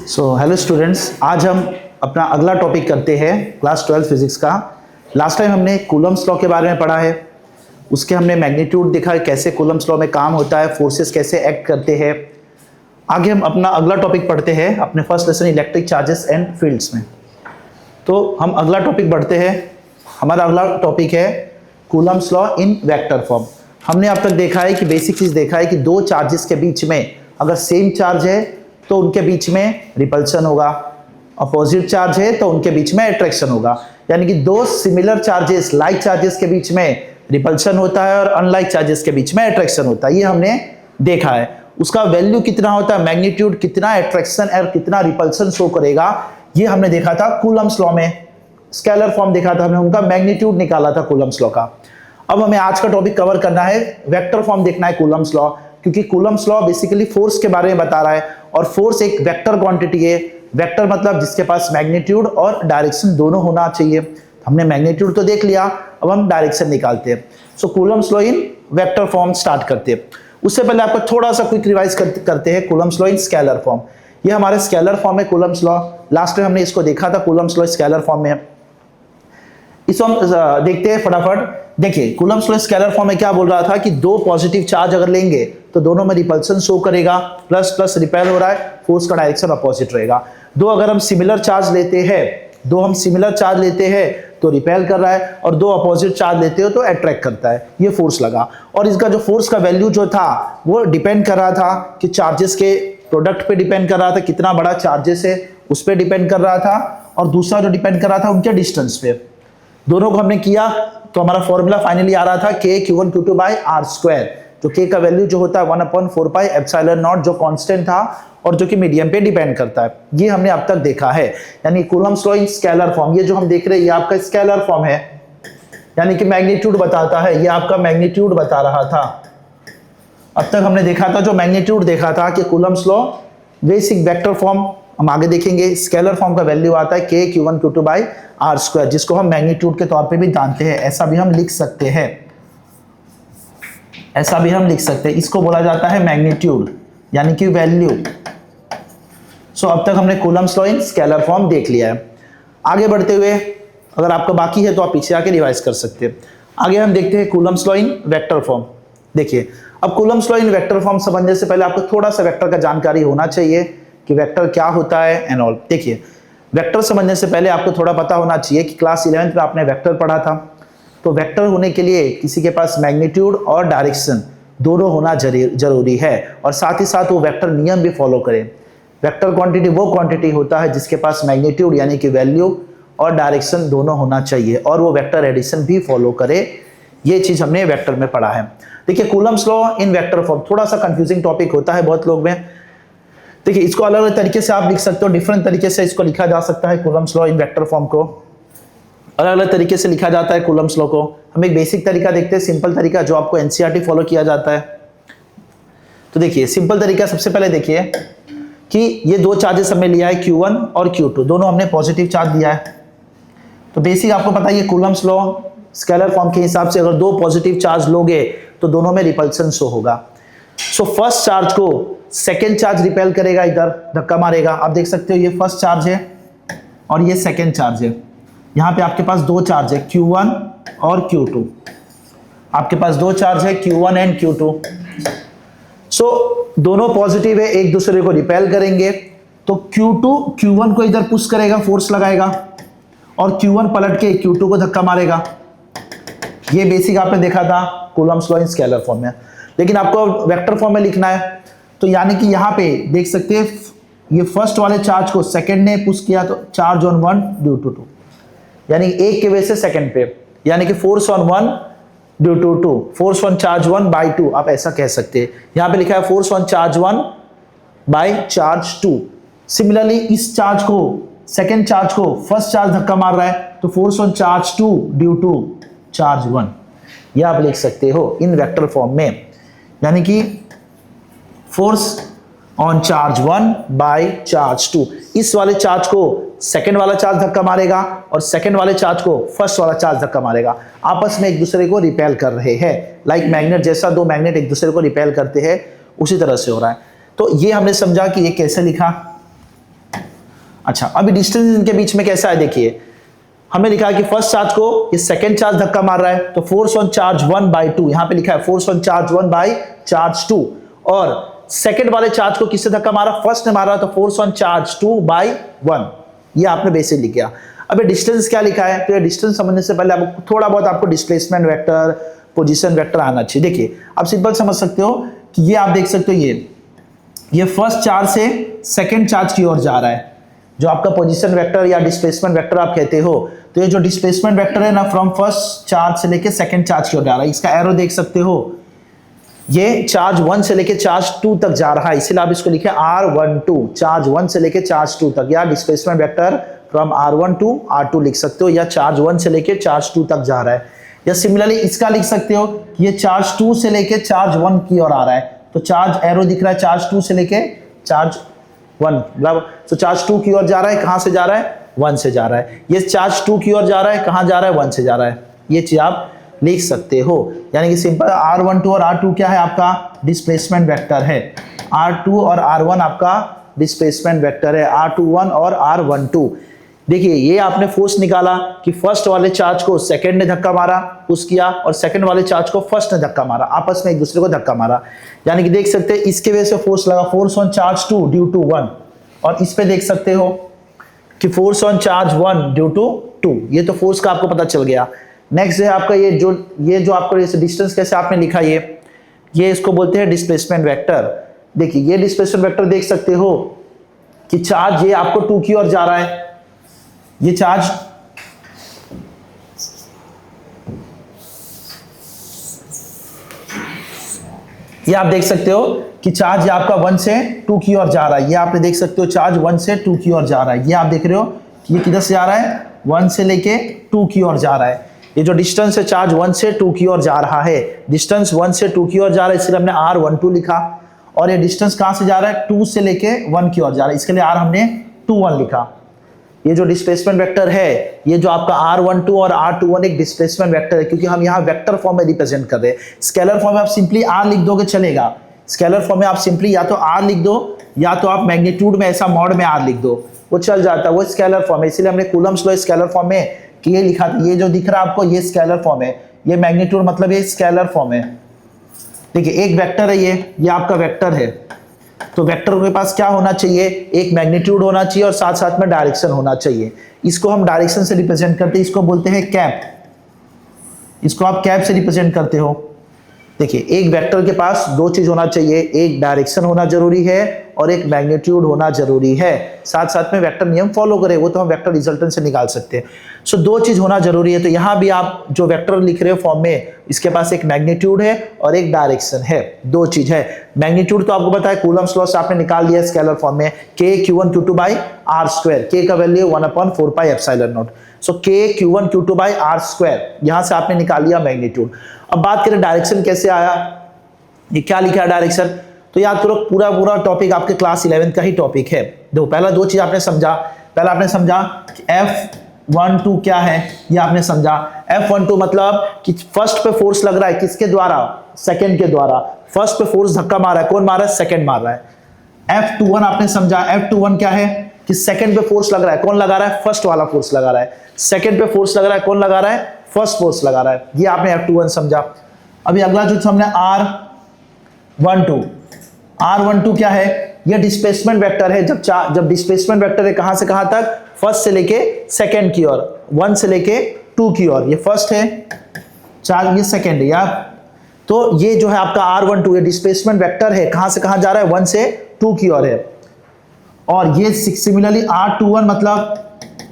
Hello students, आज हम अपना अगला टॉपिक करते हैं क्लास 12 फिजिक्स का। लास्ट टाइम हमने कूलम्ब्स लॉ के बारे में पढ़ा है, उसके हमने मैग्नीट्यूड देखा है, कैसे कूलम्ब्स लॉ में काम होता है, फोर्सेस कैसे एक्ट करते हैं। आगे हम अपना अगला टॉपिक पढ़ते हैं अपने first lesson electric charges and fields में। तो हम अगला टॉपिक बढ़ते हैं। हमारा अगला टॉपिक है Coulomb's law in vector form. हमने अब तक देखा है कि बेसिक चीज देखा है कि दो चार्जेस के बीच में अगर सेम चार्ज है तो उनके बीच में रिपल्शन होगा, अपोजिट चार्ज है तो उनके बीच में अट्रैक्शन होगा। यानी कि दो सिमिलर चार्जेस लाइक चार्जेस के बीच में रिपल्शन होता है और अनलाइक चार्जेस के बीच में अट्रैक्शन होता है। ये हमने देखा है। उसका वैल्यू कितना होता है, मैग्नीट्यूड कितना अट्रैक्शन और कितना रिपल्शन शो करेगा, ये हमने देखा था कूलम्ब्स लॉ में। स्केलर फॉर्म देखा था हमने, उनका मैग्नीट्यूड निकाला था कूलम्ब्स लॉ का। अब हमें आज का टॉपिक कवर करना है वेक्टर फॉर्म देखना है कूलम्ब्स लॉ, क्योंकि कूलम्ब्स लॉ बेसिकली फोर्स के बारे में बता रहा है और फोर्स एक वेक्टर क्वांटिटी है। वेक्टर मतलब जिसके पास मैग्नीट्यूड और डायरेक्शन दोनों होना चाहिए। हमने मैग्नीट्यूड तो देख लिया, अब हम डायरेक्शन निकालते हैं। So Coulomb's law in vector form start करते हैं। उससे पहले आपको थोड़ा सा क्विक रिवाइज करते हैं कूलम्ब्स लॉ इन स्केलर फॉर्म। ये हमारे स्केलर फॉर्म है कूलम्ब्स लॉ। लास्ट में हमने इसको देखा था कूलम्ब्स लॉ स्केलर फॉर्म में। इसको हम देखते हैं फटाफट। देखिए कूलम्ब्स लॉ स्केलर फॉर्म में क्या बोल रहा था कि दो पॉजिटिव चार्ज अगर लेंगे तो दोनों में रिपल्शन शो करेगा, प्लस प्लस रिपेल हो रहा है, फोर्स का डायरेक्शन अपोजिट रहेगा। दो अगर हम सिमिलर चार्ज लेते हैं तो रिपेल कर रहा है, और दो अपोजिट चार्ज लेते हो तो अट्रैक्ट करता है। ये फोर्स लगा, और इसका जो फोर्स का वैल्यू जो था वो डिपेंड कर रहा था कि चार्जेस के प्रोडक्ट पे डिपेंड कर रहा था, कितना बड़ा चार्जेस है उस पर डिपेंड कर रहा था, और दूसरा जो डिपेंड कर रहा था उनके डिस्टेंस पे। दोनों को हमने किया तो हमारा फॉर्मूला फाइनली आ रहा था k q1 q2 by R square. तो k का वैल्यू जो होता है 1/4 पाई एप्सिलॉन नॉट, जो कांस्टेंट था और जो कि मीडियम पे डिपेंड करता है। ये हमने अब तक देखा है। यानी कूलम्ब्स लॉ इन स्केलर फॉर्म, ये जो हम देख रहे हैं ये आपका स्केलर फॉर्म है, यानी कि मैग्नीट्यूड बताता है। ये आपका मैग्नीट्यूड बता रहा था। अब तक हमने देखा था, जो मैग्नीट्यूड देखा था कि Coulomb's law basic vector form. हम आगे देखेंगे स्केलर फॉर्म का वैल्यू आता है k q1 q2 by R square, जिसको हम मैग्नीट्यूड के तौर पे भी जानते हैं। ऐसा भी हम लिख सकते हैं, इसको बोला जाता है मैग्नीट्यूड यानी कि वैल्यू। सो अब तक हमने कूलम्ब्स लॉ इन स्केलर फॉर्म देख लिया है। आगे बढ़ते हुए अगर आपका बाकी है तो आप पीछे आके रिवाइज कर सकते हैं। आगे हम देखते हैं Coulomb's law in vector form. देखिए अब Coulomb's law in vector form समझने से पहले आपको थोड़ा सा वेक्टर का जानकारी होना चाहिए कि वेक्टर क्या होता है एंड ऑल। देखिए वेक्टर समझने से पहले आपको थोड़ा पता होना चाहिए कि क्लास 11th में आपने वेक्टर पढ़ा था। तो वेक्टर होने के लिए किसी के पास मैग्नीट्यूड और डायरेक्शन दोनों होना जरूरी है, और साथ ही साथ वो वेक्टर नियम भी फॉलो करे। वेक्टर क्वांटिटी वो क्वांटिटी होता है जिसके पास मैग्नीट्यूड यानी कि वैल्यू और डायरेक्शन दोनों होना चाहिए, और वो वेक्टर एडिशन भी फॉलो करे। ये चीज हमने वेक्टर में पढ़ा है। देखिए Coulomb's law in vector form थोड़ा सा कंफ्यूजिंग टॉपिक होता है बहुत लोग में। देखिए इसको अलग अलग तरीके से आप लिख सकते हो, डिफरेंट तरीके से इसको लिखा जा सकता है। Coulomb's law in vector form को अलग अलग तरीके से लिखा जाता है कूलम्ब्स लॉ को। हम एक बेसिक तरीका देखते हैं, सिंपल तरीका जो आपको एनसीईआरटी फॉलो किया जाता है। तो देखिए सिंपल तरीका सबसे पहले देखिए कि ये दो चार्जेस हमने लिया है Q1 और Q2, दोनों हमने पॉजिटिव चार्ज दिया है। तो बेसिक आपको पता है ये कूलम्ब्स लॉ स्केलर फॉर्म के हिसाब से अगर दो पॉजिटिव चार्ज लोगे तो दोनों में रिपल्शन शो होगा। सो फर्स्ट चार्ज को सेकेंड चार्ज रिपेल करेगा, इधर धक्का मारेगा। आप देख सकते हो ये फर्स्ट चार्ज है और ये सेकेंड चार्ज है। यहाँ पे आपके पास दो चार्ज है Q1 और Q2। आपके पास दो चार्ज है Q1 एंड Q2। सो दोनों पॉजिटिव है, एक दूसरे को रिपेल करेंगे। तो Q2 Q1 को इधर पुश करेगा, फोर्स लगाएगा, और Q1 पलट के Q2 को धक्का मारेगा। ये बेसिक आपने देखा था कूलम्ब्स लॉ इन स्केलर फॉर्म में। लेकिन आपको वेक्टर फॉर्म में लिखना है, तो यानी कि यहाँ पे देख सकते हैं ये फर्स्ट वाले चार्ज को सेकंड ने पुश किया तो चार्ज ऑन 1 ड्यू टू 2, यानी एक के वजह से सेकंड पे, यानी कि force on 1 due to 2, force on charge 1 by 2 आप ऐसा कह सकते हैं। यहाँ पे लिखा है force on charge 1 by charge 2। Similarly इस चार्ज को सेकेंड चार्ज को फर्स्ट चार्ज धक्का मार रहा है तो force on charge 2 due to charge 1, यह आप लिख सकते हो इन वेक्टर फॉर्म में। यानी कि force on charge 1 by charge 2, इस वाले चार्ज को सेकेंड वाला चार्ज धक्का मारेगा और सेकेंड वाले चार्ज को फर्स्ट वाला चार्ज धक्का मारेगा। आपस में एक दूसरे को रिपेल कर रहे हैं, लाइक मैग्नेट जैसा दो मैग्नेट एक दूसरे को रिपेल करते हैं, उसी तरह से हो रहा है। तो ये हमने समझा कि ये कैसे लिखा। अच्छा, अभी डिस्टेंस इनके बीच में कैसा है देखिए, हमने लिखा है कि फर्स्ट चार्ज को ये सेकंड चार्ज धक्का मार रहा है, तो फोर्स ऑन चार्ज 1/2, यहां पे लिखा है फोर्स ऑन चार्ज 1/2, और सेकंड वाले चार्ज को किससे धक्का मारा, फर्स्ट ने मारा, तो फोर्स ऑन चार्ज 2/1, ये आपने बेसिक लिख गया। अब ये डिस्टेंस क्या लिखा है, तो ये डिस्टेंस समझने से पहले आपको थोड़ा बहुत आपको डिस्प्लेसमेंट वेक्टर, पोजीशन वेक्टर आना चाहिए। देखिए आप सिंपल समझ सकते हो कि ये आप देख सकते हो, ये फर्स्ट चार्ज से सेकंड चार्ज की ओर जा रहा है, जो आपका पोजीशन वेक्टर या डिस्प्लेसमेंट वेक्टर आप कहते हो। तो ये जो डिस्प्लेसमेंट वेक्टर है ना, फ्रॉम फर्स्ट चार्ज से लेके सेकंड चार्ज की ओर जा रहा है, इसका एरो देख सकते हो, ये चार्ज 1 से लेके चार्ज 2 तक जा रहा है, इसीलिए आप इसको लिखे R12, चार्ज 1 से लेके चार्ज 2 तक, या displacement vector from R1 to R2 लिख सकते हो, या चार्ज 1 से लेके चार्ज 2 तक जा रहा है। या सिमिलरली इसका लिख सकते हो कि ये चार्ज 2 से लेके चार्ज 1 की ओर आ रहा है, तो चार्ज एरो दिख रहा है चार्ज 2 से लेके चार्ज 1, बराबर। तो चार्ज 2 की ओर जा रहा है, कहां से जा रहा है, 1 से जा रहा है। ये चार्ज 2 की ओर जा रहा है, कहां जा रहा है, 1 से जा रहा है। ये चीज आप लिख सकते हो, यानी कि सिंपल R12 और R2 क्या है, आपका डिस्प्लेसमेंट वेक्टर है। R2 और R1 आपका डिस्प्लेसमेंट वेक्टर है, R21 और R12। देखिए ये आपने फोर्स निकाला कि फर्स्ट वाले चार्ज को सेकंड ने धक्का मारा, पुश किया, और सेकंड वाले चार्ज को फर्स्ट ने धक्का मारा, आपस में एक दूसरे को धक्का मारा, यानी कि देख सकते हैं इसके वजह से फोर्स लगा, force on charge 2 due to 1, और इस पे देख सकते हो कि force on charge 1 due to 2, ये तो फोर्स का आपको पता चल गया। नेक्स्ट है आपका ये जो आपको डिस्टेंस कैसे आपने लिखा, ये इसको बोलते हैं डिस्प्लेसमेंट वेक्टर। देखिए ये डिस्प्लेसमेंट वेक्टर देख सकते हो कि चार्ज ये आपको 2 की ओर जा रहा है, ये चार्ज ये आप देख सकते हो कि चार्ज ये आपका 1 से 2 की ओर जा रहा है, ये आपने देख सकते हो चार्ज 1 से 2 की ओर जा रहा है। ये आप देख रहे हो कि ये किधर से जा रहा है, 1 से लेके 2 की ओर जा रहा है। ये जो डिस्टेंस है चार्ज 1 से 2 की ओर जा रहा है, डिस्टेंस 1 से 2 की ओर जा रहा है, इसलिए हमने R12 लिखा। और ये डिस्टेंस कहां से जा रहा है, 2 से लेके 1 की ओर जा रहा है, इसके लिए R हमने 21 लिखा। ये जो डिस्प्लेसमेंट वेक्टर है, ये जो आपका R12 और R21 एक डिस्प्लेसमेंट वेक्टर है, क्योंकि हम यहाँ वेक्टर फॉर्म में रिप्रेजेंट कर रहे हैं। स्केलर फॉर्म में आप सिंपली R लिख दोगे चलेगा, स्केलर फॉर्म में आप सिंपली या तो R लिख दो, या तो आप मैग्नीट्यूड में ऐसा मॉड में R लिख दो, वो चल जाता है, वो स्केलर फॉर्म है। इसलिए हमने कूलम्स लॉ स्केलर फॉर्म में कि ये लिखा था, ये जो दिख रहा है आपको ये स्केलर फॉर्म है, ये मैग्नीट्यूड मतलब ये स्केलर फॉर्म है। देखिए एक वेक्टर है, ये आपका वेक्टर है, तो वेक्टर के पास क्या होना चाहिए, एक मैग्नीट्यूड होना चाहिए और साथ साथ में डायरेक्शन होना चाहिए। इसको हम डायरेक्शन से रिप्रेजेंट करते हैं, इसको बोलते हैं कैप, इसको आप कैप से रिप्रेजेंट करते हो। देखिए एक वेक्टर के पास दो चीज होना चाहिए, एक डायरेक्शन होना जरूरी है और एक मैग्नीट्यूड होना जरूरी है। साथ साथ में वेक्टर नियम फॉलो करें, वो तो हम वेक्टर रिजल्टेंट से निकाल सकते हैं। सो दो चीज होना जरूरी है। तो यहां भी आप जो वेक्टर लिख रहे हो फॉर्म में, इसके पास एक मैग्नीट्यूड है और एक डायरेक्शन है, दो चीज है। मैग्नीट्यूड तो आपको पता है, कूलम्स लॉ से आपने निकाल लिया स्केलर फॉर्म में, k q1 q2 by r square, k का value 1/4 pi epsilon not. So k q1 q2 by r square, यहां से आपने निकाल लिया मैग्नीट्यूड। अब बात करें डायरेक्शन कैसे आया, ये क्या लिखा है डायरेक्शन, तो याद करो पूरा टॉपिक आपके क्लास 11 का ही टॉपिक है। देखो पहला दो चीज आपने समझा, पहला आपने समझा कि F12 क्या है, ये आपने समझा। F12 मतलब कि फर्स्ट पे फोर्स लग रहा है, किसके द्वारा, सेकंड के द्वारा। फर्स्ट पे फोर्स धक्का मार रहा है, कौन मार रहा है, सेकंड मार रहा है। F21 आपने समझा, F21 क्या है कि सेकंड पे फोर्स लग रहा है, कौन लगा रहा है, फर्स्ट वाला फोर्स लगा रहा है। सेकंड पे फोर्स लग रहा है, कौन लगा रहा है, फर्स्ट फोर्स लगा रहा है। ये आपने F21 समझा। अभी अगला जो हमने R12 क्या है, ये डिस्प्लेसमेंट वेक्टर है। जब डिस्प्लेसमेंट वेक्टर है कहां से कहां तक, फर्स्ट से लेके सेकंड की ओर, 1 से लेके 2 की ओर। ये फर्स्ट है, चार्ज ये सेकंड है यार। तो ये जो है आपका R12 ये डिस्प्लेसमेंट वेक्टर है, कहां से कहां जा रहा है, 1 से 2 की ओर है। और ये सिमिलरली R21 मतलब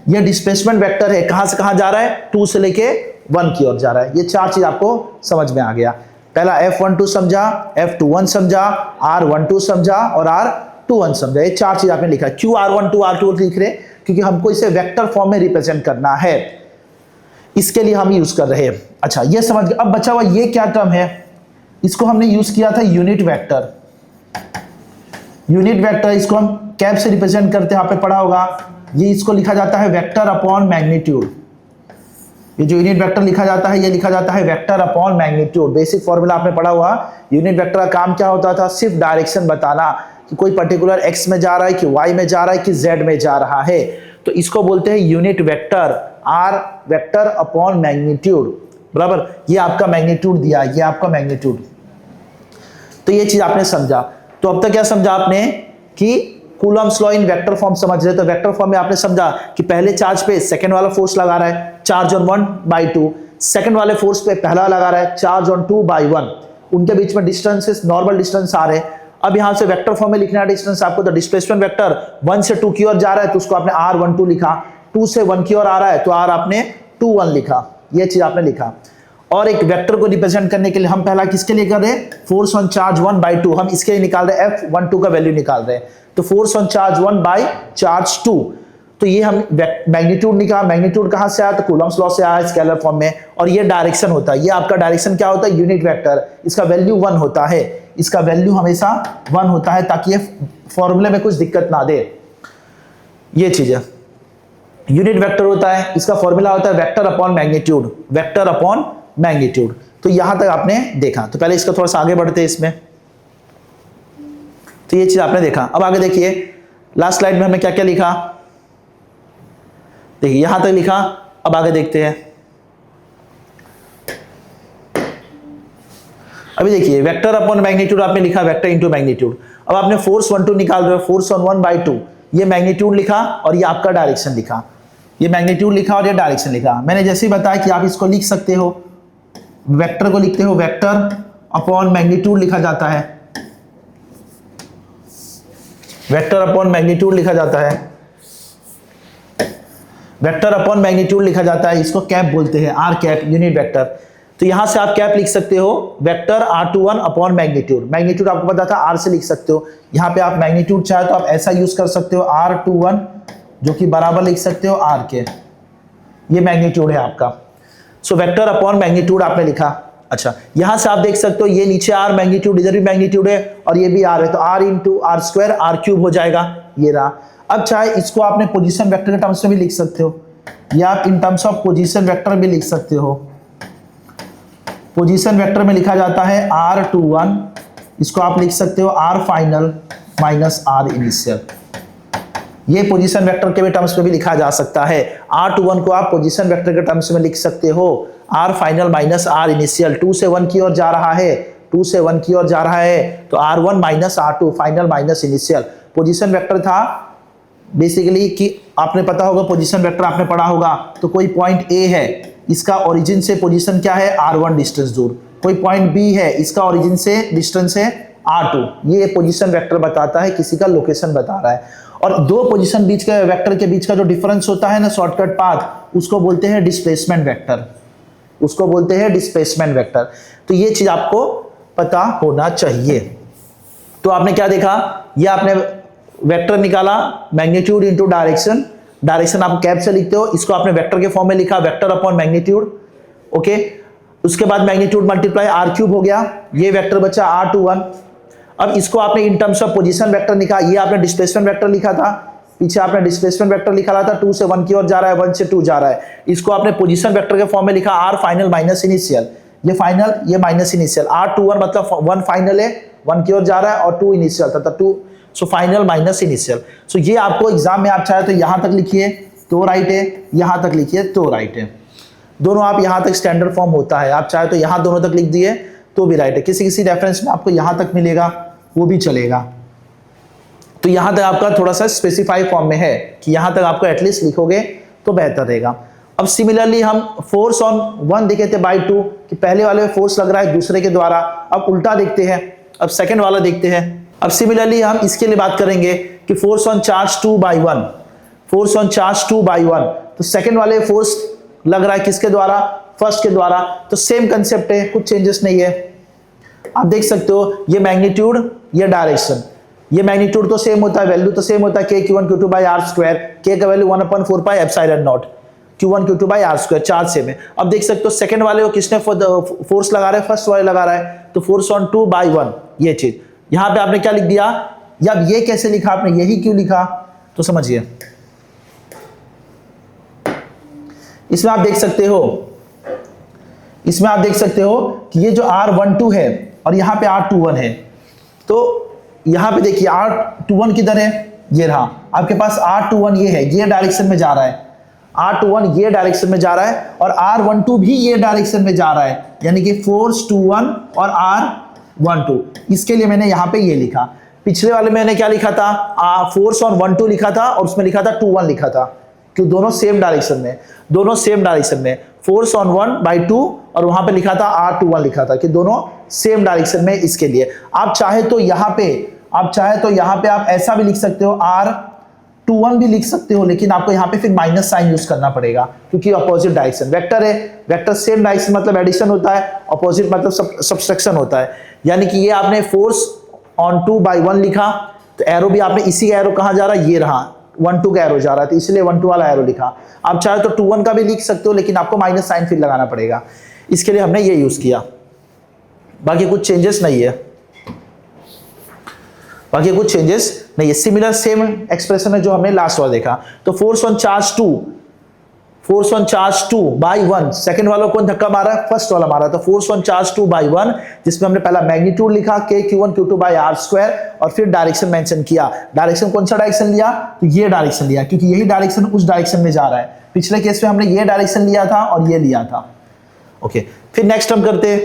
ये डिस्प्लेसमेंट वेक्टर है, कहां से कहां जा रहा है, 2 से लेके 1 की ओर जा रहा है। ये चार चीज आपको समझ में आ गया। पहला F12 समझा, F21 समझा, R12 समझा और R21 समझा। ये चार चीज आपने लिखा। क्यों R12 R2 लिख रहे, क्योंकि हमको इसे वेक्टर फॉर्म में रिप्रेजेंट करना है, इसके लिए हम यूज कर रहे हैं। अच्छा ये समझ गए। अब बचा हुआ ये क्या टर्म है, इसको हमने यूज किया था यूनिट वेक्टर। यूनिट वेक्टर इसको हम कैप से रिप्रेजेंट करते हैं, आपने पढ़ा होगा। ये इसको लिखा जाता है वेक्टर अपॉन मैग्नीट्यूड। ये जो यूनिट वेक्टर लिखा जाता है, ये लिखा जाता है vector upon magnitude. Basic formula आपने पढ़ा हुआ। यूनिट वेक्टर का काम क्या होता था, सिर्फ डायरेक्शन बताना कि कोई पर्टिकुलर x में जा रहा है कि y में जा रहा है कि z में जा रहा है, तो इसको बोलते हैं unit vector, r vector upon magnitude, बराबर। ये आपका मैग्नीट्यूड दिया, ये आपका मैग्नीट्यूड। तो ये चीज आपने समझा। तो अब तक क्या समझा आपने कि Coulomb's law in vector form समझ रहे। तो वेक्टर फॉर्म में आपने समझा कि पहले चार्ज पे सेकंड वाला फोर्स लगा रहा है, चार्ज ऑन 1/2, सेकंड वाले फोर्स पे पहला लगा रहा है, चार्ज ऑन 2/1, उनके बीच में डिस्टेंसेस, नॉर्मल डिस्टेंस आ रहे हैं। अब यहां से वेक्टर फॉर्म में लिखना है डिस्टेंस आपको, तो डिस्प्लेसमेंट वेक्टर 1 से 2 की ओर जा रहा है तो उसको आपने r12 लिखा, 2 से 1 की ओर आ रहा है तो r आपने 21 लिखा, ये चीज आपने लिखा। और एक वेक्टर को रिप्रेजेंट करने के लिए हम पहला किसके लिए कर रहे हैं, फोर्स ऑन चार्ज 1/2, हम इसके लिए निकाल रहे हैं F12 का वैल्यू निकाल रहे हैं, तो force on charge 1 by charge 2। तो ये हम मैग्नीट्यूड निकाला, मैग्नीट्यूड कहां से आया, तो कूलम्स लॉ से आया स्केलर फॉर्म में। और ये डायरेक्शन होता है, ये आपका डायरेक्शन क्या होता है, यूनिट वेक्टर, इसका वैल्यू 1 होता है, इसका वैल्यू हमेशा 1 होता है ताकि ये फॉर्मूले में कुछ दिक्कत ना दे। ये चीज है, यूनिट वेक्टर होता है, इसका फॉर्मूला होता है vector upon magnitude, vector upon magnitude. तो यहां तक आपने देखा। तो पहले इसका थोड़ा सा आगे बढ़ते हैं इसमें। तो ये चीज आपने देखा। अब आगे देखिए, लास्ट स्लाइड में हमने क्या क्या लिखा, देखिए यहां तक लिखा। अब आगे देखते हैं। अभी देखिए वेक्टर अपॉन मैग्नीट्यूड आपने लिखा, वेक्टर इंटू मैग्नीट्यूड। अब आपने फोर्स 1 2 निकाल रहे हो, फोर्स ऑन 1/2, ये मैग्नीट्यूड लिखा और ये आपका डायरेक्शन लिखा, ये मैग्नीट्यूड लिखा और ये डायरेक्शन लिखा। मैंने जैसे ही बताया कि आप इसको लिख सकते हो, वेक्टर को लिखते हो वेक्टर अपॉन मैग्नीट्यूड लिखा जाता है, वेक्टर अपॉन मैग्नीट्यूड लिखा जाता है, वेक्टर अपॉन मैग्नीट्यूड लिखा जाता है, इसको कैप बोलते हैं, आर कैप, यूनिट वेक्टर। तो यहां से आप कैप लिख सकते हो, vector r21 upon magnitude. Magnitude आपको पता था r से लिख सकते हो, यहां पे आप मैग्नीट्यूड चाहे तो आप ऐसा यूज कर सकते हो r21, जो कि बराबर लिख सकते हो r के, ये मैग्नीट्यूड है आपका। सो वेक्टर अपॉन मैग्नीट्यूड आपने लिखा। अच्छा, यहां से आप देख सकते हो ये नीचे r मैग्नीट्यूड, इधर भी मैग्नीट्यूड है और ये भी r है, तो r into r square r³ हो जाएगा, ये रहा। अब चाहे इसको आपने पोजीशन वेक्टर के टर्म्स में भी लिख सकते हो, या आप in terms of position vector भी लिख सकते हो। पोजीशन वेक्टर में लिखा जाता है r21, इसको आप लिख सकते हो r final minus r initial, ये पोजीशन वेक्टर के भी टर्म्स में भी लिखा जा सकता है। r21 को आप पोजीशन वेक्टर के टर्म्स में लिख सकते हो, r final minus r initial, 2 से 1 की ओर जा रहा है, 2 से 1 की ओर जा रहा है तो r1 minus r2 final minus initial. Position vector था बेसिकली कि आपने पता होगा, पोजीशन वेक्टर आपने पढ़ा होगा, तो कोई पॉइंट A है, इसका ओरिजिन से पोजीशन क्या है r1 डिस्टेंस दूर, कोई पॉइंट B है, इसका ओरिजिन से डिस्टेंस है r2, ये पोजीशन वेक्टर बताता है, किसी का लोकेशन बता रहा है। और दो पोजीशन बीच के वेक्टर के बीच का जो डिफरेंस होता है ना, शॉर्टकट पाथ, उसको बोलते हैं डिस्प्लेसमेंट वेक्टर, उसको बोलते हैं डिस्प्लेसमेंट वेक्टर। तो ये चीज आपको पता होना चाहिए। तो आपने क्या देखा, ये आपने वेक्टर निकाला, मैग्नीट्यूड इनटू डायरेक्शन, डायरेक्शन आप कैप से लिखते हो, इसको आपने वेक्टर के फॉर्म में लिखा, वेक्टर अपॉन मैग्नीट्यूड, ओके। उसके बाद मैग्नीट्यूड मल्टीप्लाई r³ हो गया, ये वेक्टर बचा r21। अब इसको आपने in terms of position vector लिखा, ये आपने डिस्प्लेसमेंट वेक्टर लिखा था, पीछे आपने डिस्प्लेसमेंट वेक्टर लिखा था, 2 से 1 की ओर जा रहा है, 1 से 2 जा रहा है, इसको आपने पोजीशन वेक्टर के फॉर्म में लिखा, r फाइनल माइनस इनिशियल, ये फाइनल ये माइनस इनिशियल, r21 मतलब 1 फाइनल है, 1 की ओर जा रहा है और 2 इनिशियल था, 2 सो फाइनल माइनस इनिशियल। सो ये आपको एग्जाम में आप चाहे तो यहां तक लिखिए तो राइट है, यहां तक लिखिए तो राइट है, दोनों आप यहां तक स्टैंडर्ड फॉर्म होता है, आप चाहे तो यहां दोनों तक लिख दिए तो भी राइट है, किसी किसी रेफरेंस में आपको यहां तक मिलेगा वो भी चलेगा। तो यहां तक आपका थोड़ा सा स्पेसिफाई फॉर्म में है कि यहां तक आपको एटलीस्ट लिखोगे तो बेहतर रहेगा। अब सिमिलरली हम फोर्स ऑन 1 देखे थे बाई 2 कि पहले वाले में फोर्स लग रहा है दूसरे के द्वारा, अब उल्टा देखते हैं, अब सेकंड वाला देखते हैं। अब सिमिलरली हम इसके लिए बात करेंगे कि force on charge 2/1, force on charge 2/1, तो सेकंड वाले फोर्स लग रहा है किसके द्वारा, फर्स्ट के द्वारा, तो सेम कंसेप्ट है, कुछ चेंजेस नहीं है। आप देख सकते हो ये मैग्नीट्यूड ये डायरेक्शन, ये मैग्नीट्यूड तो सेम होता है, वैल्यू तो सेम होता है, k q1 q2 by r square, k का value 1/4 pi epsilon not, q1 q2 by r square, charge same है। अब देख सकते हो सेकंड वाले को किसने फोर्स लगा रहा है, फर्स्ट वाले लगा रहा है, तो फोर्स ऑन 2/1, ये चीज यहां पे आपने क्या लिख दिया, या ये कैसे लिखा आपने, यही क्यों लिखा, तो समझिए इसमें आप देख सकते हो, इसमें आप देख सकते हो कि ये जो r12 है और यहां पे r21 है, तो यहाँ पे देखिए R21 किधर है, ये रहा आपके पास R21, ये है, ये डायरेक्शन में जा रहा है, R21 ये डायरेक्शन में जा रहा है और R12 भी ये डायरेक्शन में जा रहा है, यानी कि फोर्स 21 और R12। इसके लिए मैंने यहाँ पे ये लिखा। पिछले वाले मैंने क्या लिखा था, फोर्स और 12 लिखा था और उसमें लिखा था 21 लिखा था, क्यों दोनों सेम डायरेक्शन में, दोनों सेम डायरेक्शन में, फोर्स ऑन 1/2 और वहां पे लिखा था R21 लिखा था, कि दोनों सेम डायरेक्शन में। इसके लिए आप चाहे तो यहाँ पे आप ऐसा भी लिख सकते हो, R21 भी लिख सकते हो, लेकिन आपको यहाँ पे फिर माइनस साइन यूज करना पड़ेगा, क्योंकि अपोजिट डायरेक्शन वेक्टर है, वेक्टर सेम डायरेक्शन मतलब एडिशन होता है, अपोजिट मतलब सब्सट्रैक्शन होता है। यानी कि ये आपने फोर्स ऑन 2/1 लिखा, तो एरो भी आपने इसी एरो कहाँ जा रहा है, ये रहा 1-2 का एरो जा रहा है, तो इसलिए 1-2 वाला एरो लिखा। आप चाहे तो 2-1 का भी लिख सकते हो, लेकिन आपको माइनस साइन फिर लगाना पड़ेगा, इसके लिए हमने ये यूज किया। बाकी कुछ चेंजेस नहीं है, सिमिलर सेम एक्सप्रेशन है जो हमने लास्ट वाला देखा। तो फोर्स ऑन चार्ज 2/1, सेकंड वाला कौन धक्का मारा है, फर्स्ट वाला मारा। तो फोर्स ऑन चार्ज 2/1, जिसमें हमने पहला मैग्नीट्यूड लिखा K(Q1 Q2/r²) और फिर डायरेक्शन मेंशन किया। डायरेक्शन कौन सा डायरेक्शन लिया, तो ये डायरेक्शन लिया, क्योंकि यही डायरेक्शन उस डायरेक्शन में जा रहा है। पिछले केस में हमने ये डायरेक्शन लिया था और ये लिया था। ओके, फिर नेक्स्ट हम करते हैं।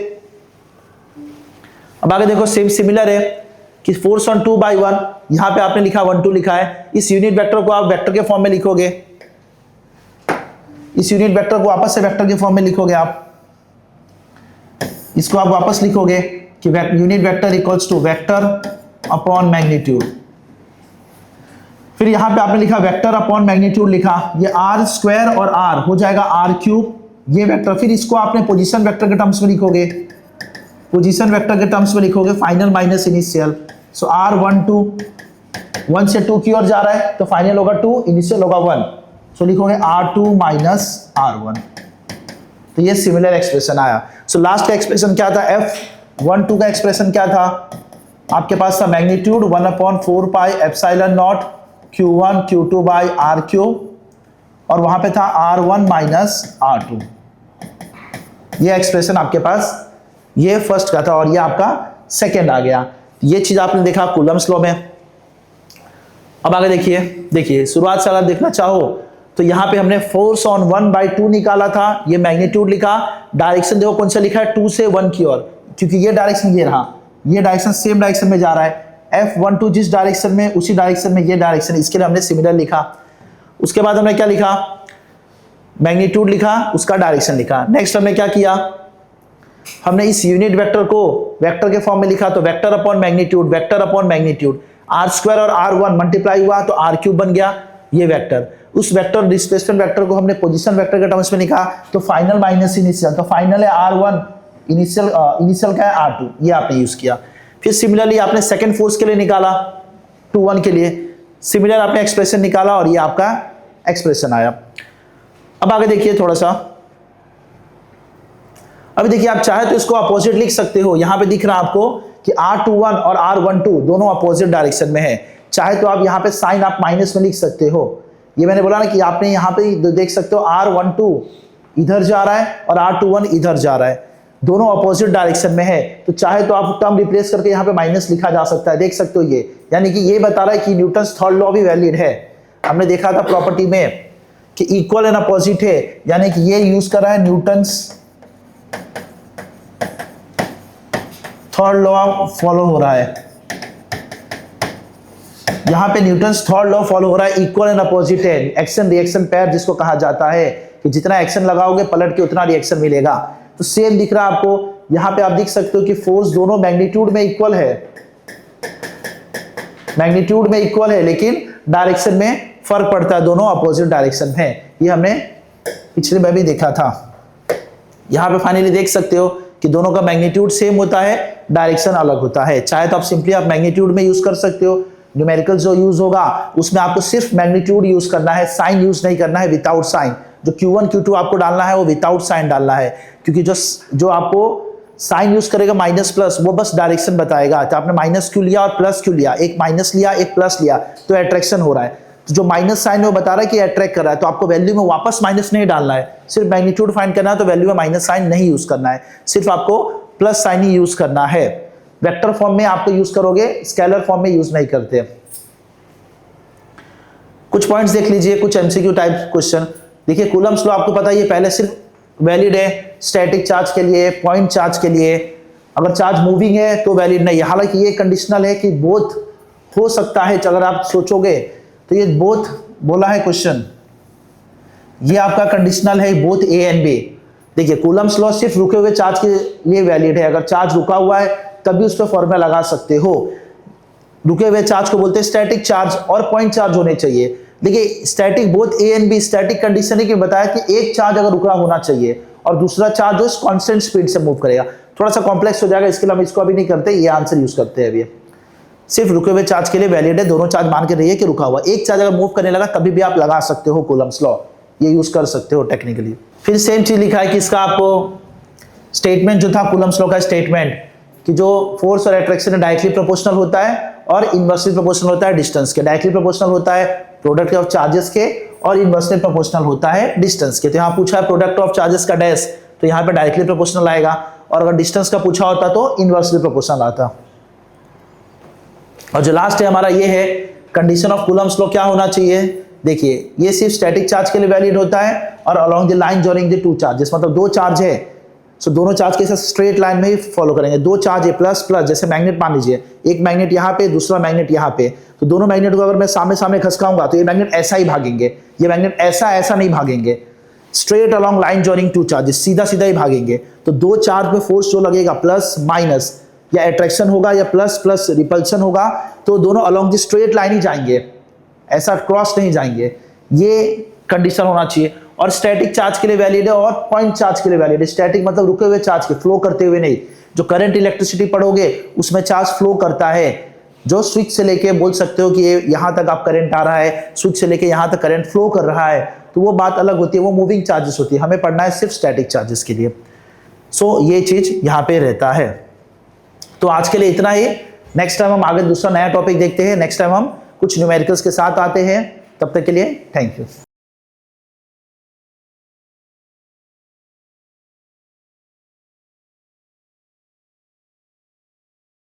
अब आगे देखो, सेम सिमिलर है कि फोर्स ऑन 2/1, यहां पे आपने लिखा 1-2 लिखा है। इस यूनिट वेक्टर को आप वेक्टर के फॉर्म में लिखोगे, इस यूनिट वेक्टर को वापस से वेक्टर के फॉर्म में लिखोगे आप, इसको आप वापस लिखोगे कि unit vector equals to vector upon magnitude. फिर यहां पे आपने लिखा वेक्टर अपॉन मैग्नीट्यूड लिखा, ये R² और R हो जाएगा R³ ये वेक्टर। फिर इसको आपने पोजीशन वेक्टर के टर्म्स में लिखोगे, फाइनल माइनस इनिशियल। सो R12 1 से 2 की ओर जा रहा है, तो फाइनल होगा 2, इनिशियल होगा 1, सो लिखोगे R2 माइनस R1। तो ये सिमिलर एक्सप्रेशन आया। सो लास्ट का एक्सप्रेशन क्या था, F12 का एक्सप्रेशन क्या था, आपके पास था मैग्नीट्यूड 1/4πε0 Q1 Q2/r³ और वहां पे था R1 माइनस R2। ये एक्सप्रेशन आपके पास ये फर्स्ट का था और ये आपका सेकेंड आ गया। ये चीज आपने देखा कूलम्स लॉ में। अब आगे देखिए शुरुआत से अगर देखना चाहो तो यहाँ पे हमने फोर्स ऑन 1/2 निकाला था, ये मैग्नीट्यूड लिखा, डायरेक्शन देखो कौन सा लिखा है 2 से 1 की ओर, क्योंकि ये डायरेक्शन ये रहा, ये डायरेक्शन सेम डायरेक्शन में जा रहा है। F12 जिस डायरेक्शन में उसी डायरेक्शन में ये डायरेक्शन, इसके लिए हमने सिमिलर लिखा। उसके बाद हमने क्या लिखा, मैग्नीट्यूड लिखा, उसका डायरेक्शन लिखा। नेक्स्ट हमने क्या किया, हमने इस यूनिट वेक्टर को वेक्टर के फॉर्म में लिखा, तो वेक्टर अपॉन मैग्नीट्यूड, R² और R1 मल्टीप्लाई हुआ तो R³ बन गया ये वेक्टर। उस वेक्टर डिस्प्लेसमेंट वेक्टर को हमने पोजीशन वेक्टर के टर्म्स में लिखा, तो फाइनल माइनस इनिशियल, तो फाइनल है R1, इनिशियल का है R2, ये आपने यूज किया। फिर सिमिलरली आपने सेकंड फोर्स के लिए निकाला 2-1 के लिए, सिमिलर आपने एक्सप्रेशन निकाला और ये आपका एक्सप्रेशन आया। अब आगे देखिए थोड़ा सा, अभी देखिए आप चाहे तो इसको अपोजिट लिख सकते हो। यहां पे दिख रहा है आपको कि R21 और R12 दोनों अपोजिट डायरेक्शन में है, चाहे तो आप यहां पे साइन आप माइनस में लिख सकते हो। ये मैंने बोला ना कि आपने यहां पे देख सकते हो R12 इधर जा रहा है और R21 इधर जा रहा है, दोनों अपोजिट डायरेक्शन में है, तो चाहे तो आप टर्म रिप्लेस करके यहाँ पे माइनस लिखा जा सकता है, देख सकते हो ये, यानी कि ये बता रहा है कि न्यूटन्स थर्ड लॉ भी वैलिड है। हमने देखा था प्रॉपर्टी में कि इक्वल एंड अपोजिट है, यानी कि ये यूज कर रहा है न्यूटन्स थर्ड लॉ फॉलो हो रहा है, यहां पे न्यूटन्स थर्ड लॉ फॉलो हो रहा है, इक्वल एंड अपोजिट है, एक्शन रिएक्शन पेयर जिसको कहा जाता है कि जितना एक्शन लगाओगे पलट के उतना रिएक्शन मिलेगा। तो सेम दिख रहा है आपको, यहां पे आप देख सकते हो कि फोर्स दोनों मैग्नीट्यूड में इक्वल है, लेकिन डायरेक्शन में फर्क पड़ता है, दोनों अपोजिट डायरेक्शन में। ये हमने पिछले में भी देखा था। यहां पे फाइनली देख सकते हो कि दोनों का मैग्नीट्यूड सेम होता है, डायरेक्शन अलग होता है। चाहे तो आप सिंपली आप मैग्नीट्यूड में यूज कर सकते हो, न्यूमेरिकल जो यूज होगा उसमें आपको सिर्फ मैग्नीट्यूड यूज करना है, साइन यूज नहीं करना है, विदाउट साइन। जो Q1 Q2 आपको डालना है वो विदाउट साइन डालना है, क्योंकि जो आपको साइन यूज करेगा माइनस प्लस, वो बस डायरेक्शन बताएगा। तो आपने माइनस क्यों लिया और प्लस क्यों लिया, एक माइनस लिया एक प्लस लिया तो अट्रैक्शन हो रहा है। तो जो माइनस साइन है वो बता रहा है कि अट्रैक्ट कर रहा है, तो आपको वैल्यू में वापस माइनस नहीं डालना है, सिर्फ मैग्नीट्यूड फाइंड करना है, तो वैल्यू में माइनस साइन नहीं यूज करना है, सिर्फ आपको प्लस साइन ही यूज करना है। वेक्टर फॉर्म में आपको यूज करोगे, स्केलर फॉर्म में यूज नहीं करते। कुछ पॉइंट्स देख लीजिए, कुछ एमसीक्यू टाइप क्वेश्चन। देखिए कूलम्स लॉ आपको पता है ये पहले सिर्फ वैलिड है स्टैटिक चार्ज के लिए, पॉइंट चार्ज के लिए। अगर चार्ज मूविंग है तो वैलिड नहीं है। हालांकि ये कंडीशनल है कि बोथ हो सकता है, अगर आप सोचोगे तो ये बोथ बोला है क्वेश्चन, ये आपका कंडीशनल है बोथ ए एंड बी। देखिए कूलम्स लॉ सिर्फ रुके हुए चार्ज के लिए वैलिड है। अगर चार्ज रुका हुआ है तभी उस पर फॉर्मूला लगा सकते हो। रुके हुए चार्ज को बोलते हैं स्टैटिक चार्ज, और पॉइंट चार्ज होने चाहिए। देखिए static both A and B static condition है कि बताया कि एक चार्ज अगर रुका होना चाहिए और दूसरा चार्ज जो कांस्टेंट स्पीड से मूव करेगा। थोड़ा सा कॉम्प्लेक्स हो जाएगा, इसके लिए हम इसको अभी नहीं करते, ये आंसर यूज करते हैं अभी। सिर्फ रुके हुए चार्ज के लिए वैलिड है, दोनों चार्ज मान के रहिए कि रुका हुआ। एक चार्ज अगर मूव करने लगा तभी भी आप लगा सकते हो कूलम्स लॉ, ये यूज कर सकते हो टेक्निकली। फिर सेम चीज लिखा है कि इसका आपको स्टेटमेंट जो था कूलम्स लॉ का स्टेटमेंट, कि जो फोर्स और अट्रैक्शन डायरेक्टली प्रोपोर्शनल होता है और इनवर्सली प्रोपोर्शनल होता है डिस्टेंस के। डायरेक्टली प्रोपोर्शनल होता है प्रोडक्ट ऑफ चार्जेस के और इनवर्सली प्रोपोर्शनल होता है डिस्टेंस के। तो यहाँ पूछा है प्रोडक्ट ऑफ चार्जेस का डैश, तो यहाँ पे डायरेक्टली प्रोपोर्शनल आएगा, और अगर डिस्टेंस का पूछा होता तो इनवर्सली प्रोपोर्शनल आता। और जो लास्ट है हमारा ये है कंडीशन ऑफ कूलम्स लॉ क्या होना चाहिए। देखिए ये सिर्फ स्टैटिक चार्ज के लिए वैलिड होता है और along the line joining the two charges, मतलब दो चार्ज है सो दोनों चार्ज के साथ स्ट्रेट लाइन में ही फॉलो करेंगे। दो चार्ज है प्लस प्लस, जैसे मैग्नेट मान लीजिए, एक मैग्नेट यहाँ पे दूसरा मैग्नेट यहाँ पे, तो दोनों मैग्नेट को अगर मैं सामने सामने खसकाऊंगा तो ये मैग्नेट ऐसा ही भागेंगे, ये मैग्नेट ऐसा ऐसा नहीं भागेंगे, straight along line joining two charges, सीधा सीधा ही भागेंगे। तो दो चार्ज में फोर्स जो लगेगा प्लस माइनस, या अट्रैक्शन होगा या प्लस प्लस रिपल्शन होगा, तो दोनों अलोंग द स्ट्रेट लाइन ही जाएंगे, ऐसा क्रॉस नहीं जाएंगे। ये कंडीशन होना चाहिए। और स्टैटिक चार्ज के लिए वैलिड है और पॉइंट चार्ज के लिए वैलिड है। स्टैटिक मतलब रुके हुए चार्ज के, फ्लो करते हुए नहीं। जो करंट इलेक्ट्रिसिटी पढ़ोगे उसमें चार्ज फ्लो करता है, जो स्विच से लेके बोल सकते हो कि ये यहाँ तक आप करंट आ रहा है, स्विच से लेके यहाँ तक करंट फ्लो कर रहा है, तो वो बात अलग होती है, वो मूविंग चार्जेस होती है। हमें पढ़ना है सिर्फ स्टैटिक चार्जेस के लिए। सो ये चीज यहाँ पे रहता है। तो आज के लिए इतना ही। नेक्स्ट टाइम हम आगे दूसरा नया टॉपिक देखते हैं। नेक्स्ट टाइम हम कुछ न्यूमेरिकल्स के साथ आते हैं। तब तक के लिए थैंक यू।